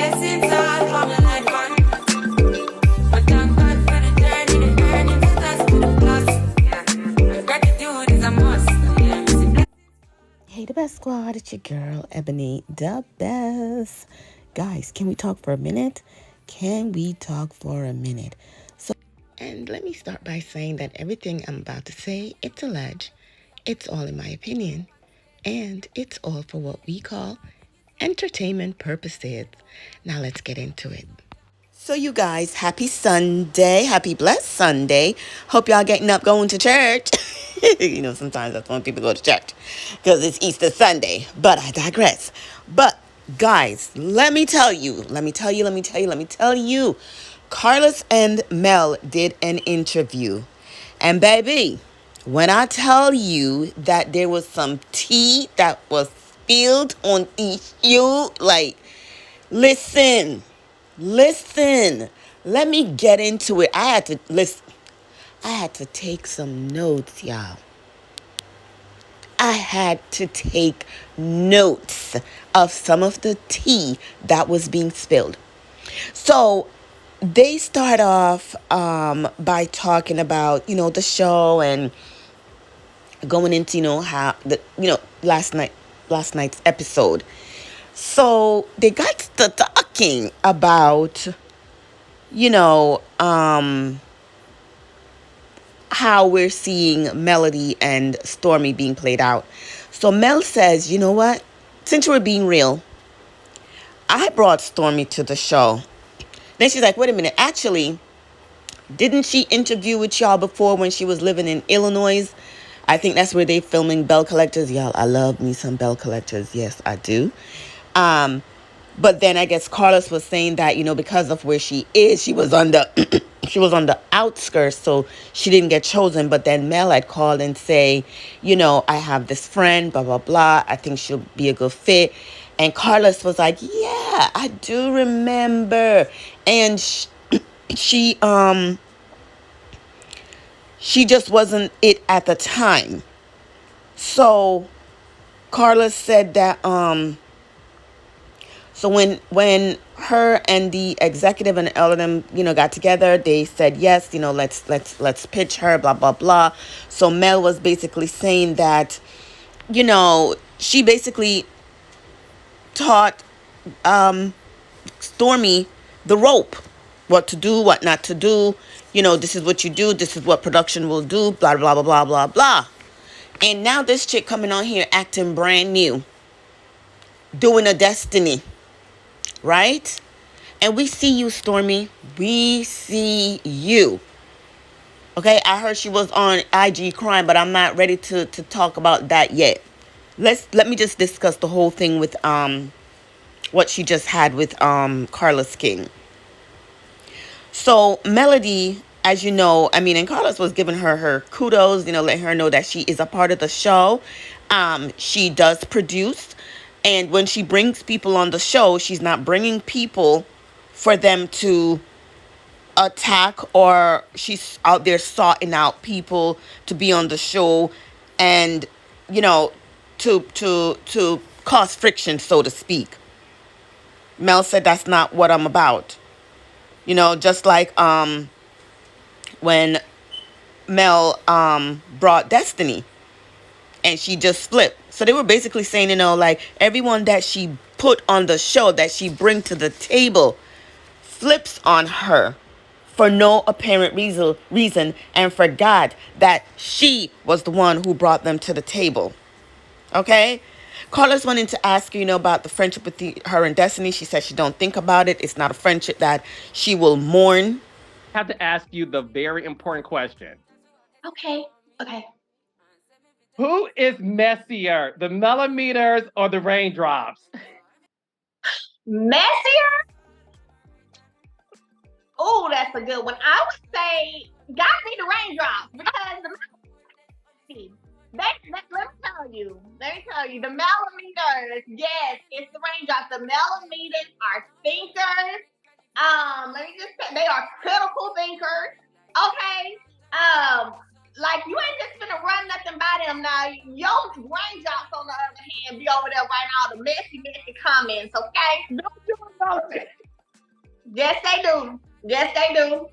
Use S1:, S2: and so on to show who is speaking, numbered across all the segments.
S1: blessings all coming like fun. But thank God for the journey, the earnings, the dust to the plus. Yeah. Gratitude is a must. Yeah.
S2: Hey, the best squad, it's your girl, Ebony, the best. Guys, can we talk for a minute? Can we talk for a minute? And let me start by saying that everything I'm about to say, it's alleged. It's all in my opinion. And it's all for what we call entertainment purposes. Now let's get into it. So you guys, happy Sunday. Happy blessed Sunday. Hope y'all getting up going to church. Sometimes that's when people go to church because it's Easter Sunday. But I digress. But guys, let me tell you. Carlos and Mel did an interview. And baby, when I tell you that there was some tea that was spilled on each you, like, listen. Let me get into it. I had to take some notes, y'all. I had to take notes of some of the tea that was being spilled. So they start off by talking about, the show and going into, how last night's episode. So they got to talking about, how we're seeing Melody and Stormi being played out. So Mel says, you know what? Since we're being real, I brought Stormi to the show. Then she's like, wait a minute. Actually, didn't she interview with y'all before when she was living in Illinois? I think that's where they filming Bell Collectors. Y'all, I love me some Bell Collectors. Yes, I do. But then I guess Carlos was saying that, because of where she is, she was on the she was on the outskirts, so she didn't get chosen. But then Mel had called and say, I have this friend, blah, blah, blah. I think she'll be a good fit. And Carlos was like, yeah, I do remember. And she just wasn't it at the time. So Carlos said that so when her and the executive and all of them, got together, they said, yes, let's pitch her, blah, blah, blah. So Mel was basically saying that, she basically taught Stormi the rope, what to do, what not to do. This is what you do. This is what production will do, blah, blah, blah, blah, blah, blah. And now this chick coming on here acting brand new, doing a Destiny. Right? And we see you, Stormi. We see you. Okay, I heard she was on IG crying, but I'm not ready to talk about that yet. Let me just discuss the whole thing with what she just had with Carlos King. So Melody, as you know, and Carlos was giving her kudos, letting her know that she is a part of the show. She does produce. And when she brings people on the show, she's not bringing people for them to attack, or she's out there sorting out people to be on the show and, to cause friction, so to speak. Mel said that's not what I'm about. Just like when Mel brought Destiny. And she just flipped. So they were basically saying, like everyone that she put on the show, that she bring to the table, flips on her for no apparent reason and forgot that she was the one who brought them to the table. Okay? Carlos went in to ask her, about the friendship with her and Destiny. She said she don't think about it. It's not a friendship that she will mourn.
S3: I have to ask you the very important question.
S4: Okay.
S3: Who is messier, the millimeters or the raindrops?
S4: Messier? Oh, that's a good one. I would say gotta be the raindrops because let me tell you, the millimeters, yes, it's the raindrops. The millimeters are thinkers. Let me just say they are critical thinkers. Okay. Like you ain't just gonna run nothing by them now. Your raindrops, on the other hand, be over there writing all the messy comments. Okay.
S3: Don't do it,
S4: Yes, they do. Yes, they do.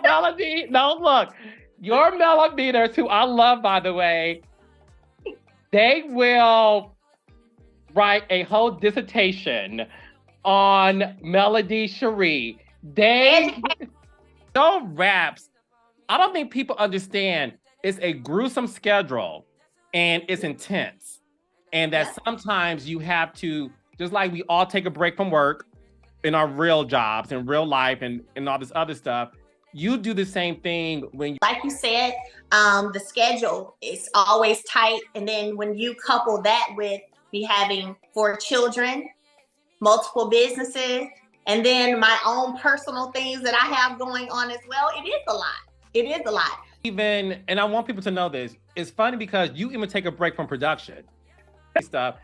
S3: Melody, no, look, your millimeters, who I love, by the way, they will write a whole dissertation on Melody Cherie. They show raps. I don't think people understand it's a gruesome schedule and it's intense. And that sometimes you have to, just like we all take a break from work in our real jobs and real life and all this other stuff, you do the same thing when you,
S4: like you said, the schedule is always tight. And then when you couple that with me having 4 children, multiple businesses, and then my own personal things that I have going on as well, it is a lot. It is a lot.
S3: even, and I want people to know this, it's funny because you even take a break from production stuff.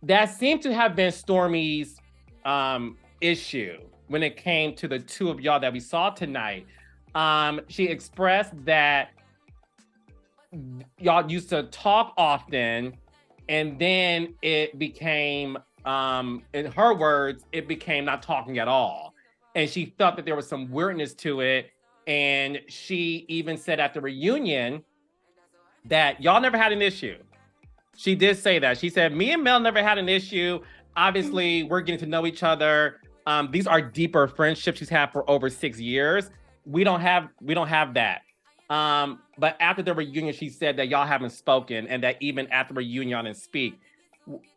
S3: That seemed to have been Stormi's issue when it came to the two of y'all that we saw tonight. She expressed that y'all used to talk often, and then it became, in her words, it became not talking at all. And she felt that there was some weirdness to it. And she even said at the reunion that y'all never had an issue. She did say that. She said, me and Mel never had an issue. Obviously, we're getting to know each other. These are deeper friendships she's had for over 6 years. We don't have that. But after the reunion, she said that y'all haven't spoken, and that even after the reunion, y'all didn't speak.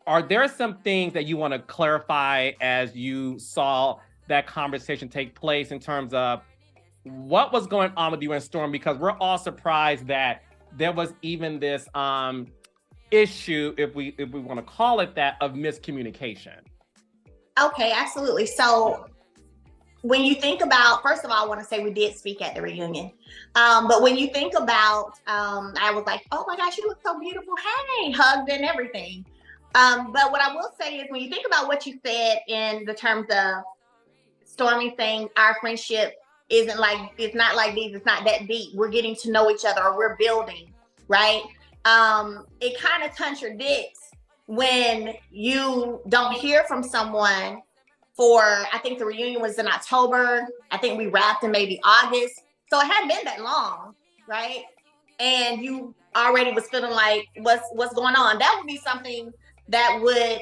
S3: Are there some things that you want to clarify as you saw that conversation take place in terms of what was going on with you and Storm? Because we're all surprised that there was even this issue, if we want to call it that, of miscommunication.
S4: Okay, absolutely. So when you think about, first of all, I want to say we did speak at the reunion. But when you think about, I was like, oh my gosh, you look so beautiful. Hey, hugged and everything. But what I will say is when you think about what you said in the terms of Stormi saying our friendship isn't like, it's not like these, it's not that deep. We're getting to know each other, or we're building, right? It kind of contradicts when you don't hear from someone for, I think the reunion was in October. I think we wrapped in maybe August. So it hadn't been that long, right? And you already was feeling like, what's going on? That would be something that would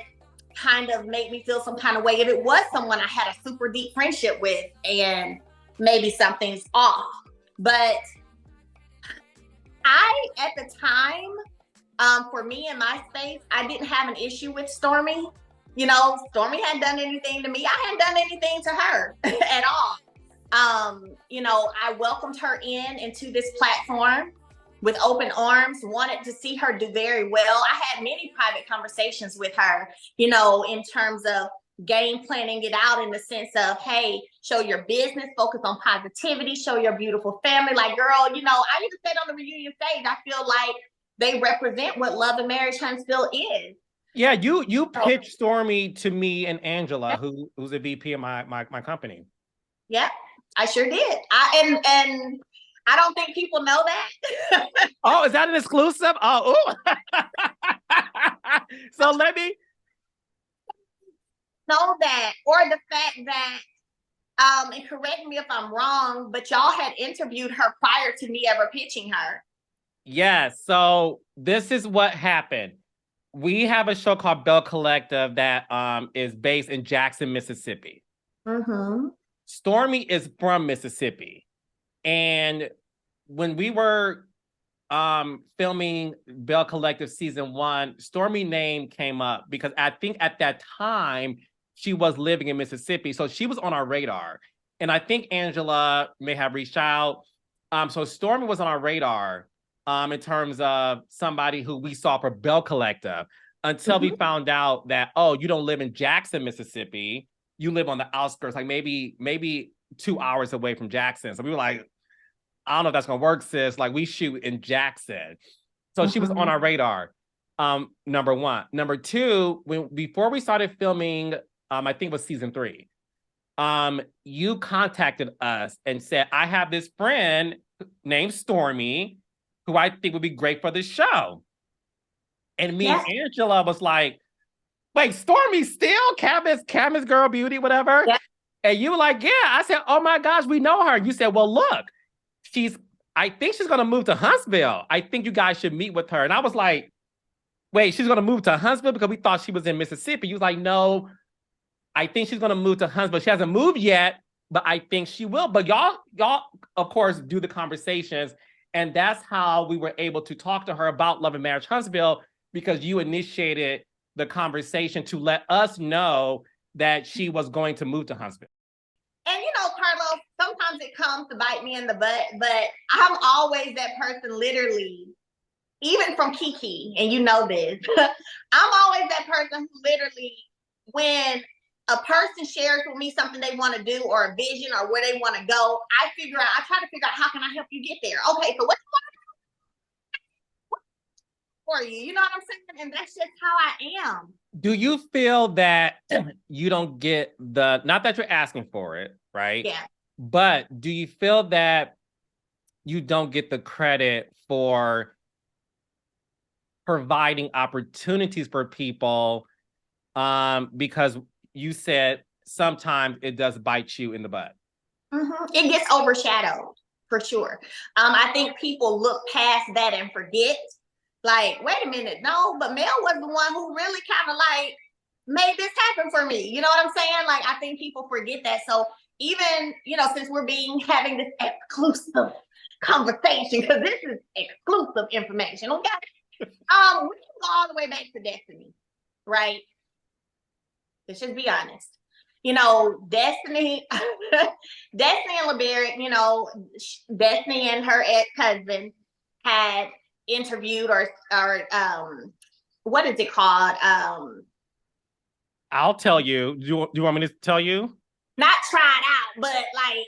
S4: kind of make me feel some kind of way if it was someone I had a super deep friendship with and maybe something's off. But at the time, for me in my space, I didn't have an issue with Stormi. You know, Stormi hadn't done anything to me. I hadn't done anything to her at all. You know, I welcomed her into this platform with open arms, wanted to see her do very well. I had many private conversations with her, you know, in terms of game planning it out in the sense of, hey, show your business, focus on positivity, show your beautiful family. Like, girl, you know, I even said on the reunion stage, I feel like they represent what Love and Marriage Huntsville is.
S3: Yeah, you pitched Stormi to me and Angela, who's a VP of my company.
S4: Yep, I sure did. And I don't think people know that.
S3: Oh, is that an exclusive? Oh, so let me
S4: know that, or the fact that, and correct me if I'm wrong, but y'all had interviewed her prior to me ever pitching her.
S3: Yes. So this is what happened. We have a show called Bell Collective that is based in Jackson, Mississippi.
S4: Mm-hmm.
S3: Stormi is from Mississippi. And when we were filming Bell Collective season 1, Stormi name came up because I think at that time she was living in Mississippi. So she was on our radar. And I think Angela may have reached out. So Stormi was on our radar in terms of somebody who we saw for Bell Collective until we found out that, oh, you don't live in Jackson, Mississippi. You live on the outskirts, like maybe 2 hours away from Jackson. So we were like, I don't know if that's gonna work, sis. Like, we shoot in Jackson. So she was on our radar, number one. Number two, before we started filming, I think it was season 3, you contacted us and said, I have this friend named Stormi who I think would be great for the show. And me and Angela was like, wait, Stormi still? Camus Girl Beauty, whatever?
S4: Yeah.
S3: And you were like, yeah. I said, oh my gosh, we know her. You said, well, look, I think she's going to move to Huntsville. I think you guys should meet with her. And I was like, wait, she's going to move to Huntsville because we thought she was in Mississippi. You was like, no, I think she's going to move to Huntsville. She hasn't moved yet, but I think she will. But y'all, of course, do the conversations. And that's how we were able to talk to her about Love and Marriage Huntsville, because you initiated the conversation to let us know that she was going to move to Huntsville.
S4: And you know, Carlos, sometimes it comes to bite me in the butt, but I'm always that person, literally, even from Kiki, and you know this, I'm always that person who literally, when a person shares with me something they want to do or a vision or where they want to go, I try to figure out how can I help you get there? Okay, so what do you want for you? You know what I'm saying? And that's just how I am.
S3: Do you feel that you don't get not that you're asking for it, right?
S4: Yeah.
S3: But do you feel that you don't get the credit for providing opportunities for people? Because you said sometimes it does bite you in the butt.
S4: It gets overshadowed, for sure. I think people look past that and forget. Like, wait a minute, no, but Mel was the one who really kind of like made this happen for me. You know what I'm saying? Like, I think people forget that. So even, you know, since we're having this exclusive conversation, because this is exclusive information, okay? We can go all the way back to Destiny, right? Let's just be honest. You know, Destiny and LeBaric, you know, Destiny and her ex-husband had interviewed or what is it called?
S3: I'll tell you. Do you want me to tell you?
S4: Not tried out, but like,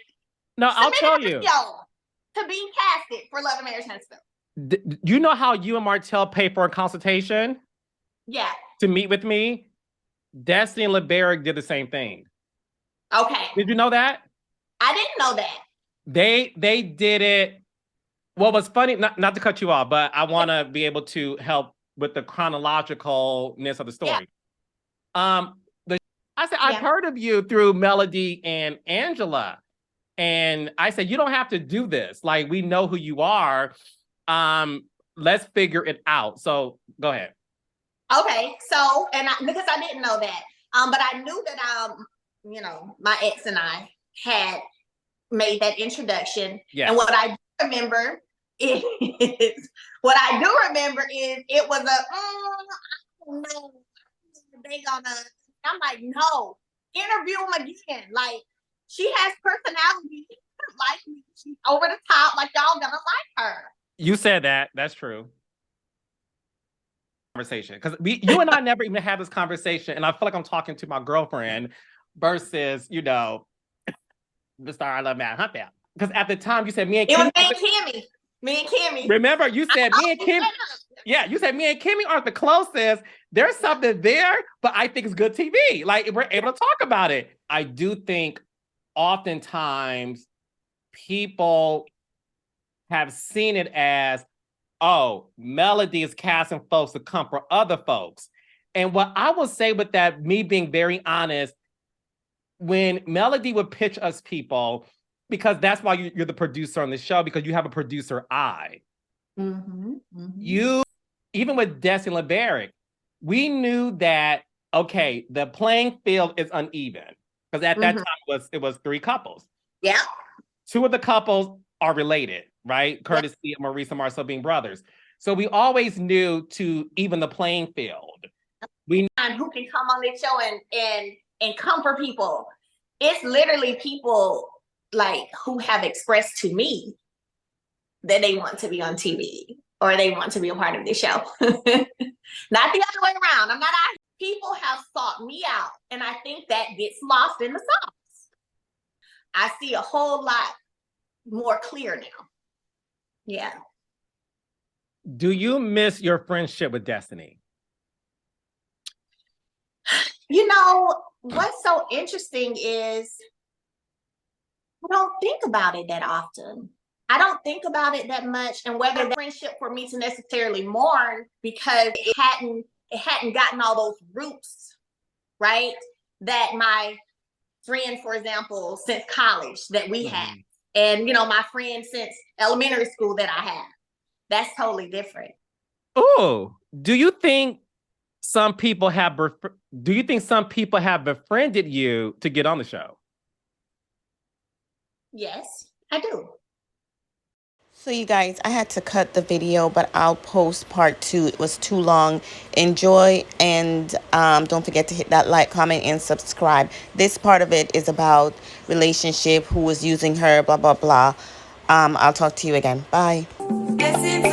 S3: no, I'll tell you.
S4: To be casted for Love and Marriage Huntsville.
S3: You know how you and Martell pay for a consultation?
S4: Yeah.
S3: To meet with me? Destiny and LeBaric did the same thing.
S4: Okay.
S3: Did you know that?
S4: I didn't know that.
S3: They did it. What was funny, not to cut you off, but I want to be able to help with the chronologicalness of the story. Yeah. I said, I've heard of you through Melody and Angela. And I said, you don't have to do this. Like, we know who you are. Let's figure it out. So go ahead.
S4: Okay. So, because I didn't know that, but I knew that, you know, my ex and I had made that introduction. Yeah. And what I remember is it was I don't know, they gonna, I'm like, no, interview him again. Like, she has personality like me. She's over the top, like y'all gonna like her.
S3: You said that. That's true. Conversation, because you and I never even had this conversation, and I feel like I'm talking to my girlfriend versus, you know, the star I love, Matt Huntback. Because at the time you said me and
S4: Kimmy. Me and Kimmy.
S3: Remember, you said me and Kimmy. Yeah, you said me and Kimmy aren't the closest. There's something there, but I think it's good TV. Like, we're able to talk about it. I do think oftentimes people have seen it as, oh, Melody is casting folks to come for other folks. And what I will say with that, me being very honest, when Melody would pitch us people, because that's why you're the producer on the show, because you have a producer eye. You, even with Destiny and LeBaric, we knew that, okay, the playing field is uneven. Because at that time, it was 3 couples. Yeah. 2 of the couples are related, right? Courtesy of Maurice and Marcel being brothers. So we always knew to even the playing field. We
S4: know who can come on this show and comfort people. It's literally people like who have expressed to me that they want to be on TV or they want to be a part of the show. Not the other way around. I'm not asking. People have sought me out, and I think that gets lost in the sauce. I see a whole lot more clear now. Yeah.
S3: Do you miss your friendship with Destiny?
S4: You know, what's so interesting is I don't think about it that often. I don't think about it that much, and whether the friendship for me to necessarily mourn because it hadn't gotten all those roots, right? That my friend, for example, since college that we have, and my friend since elementary school that I have. That's totally different.
S3: Oh, do you think some people have befriended you to get on the show?
S4: Yes, I do.
S2: So you guys, I had to cut the video, but I'll post part 2. It was too long. Enjoy, and don't forget to hit that like, comment, and subscribe. This part of it is about relationship, who was using her, blah, blah, blah. I'll talk to you again. Bye.
S1: Guess it's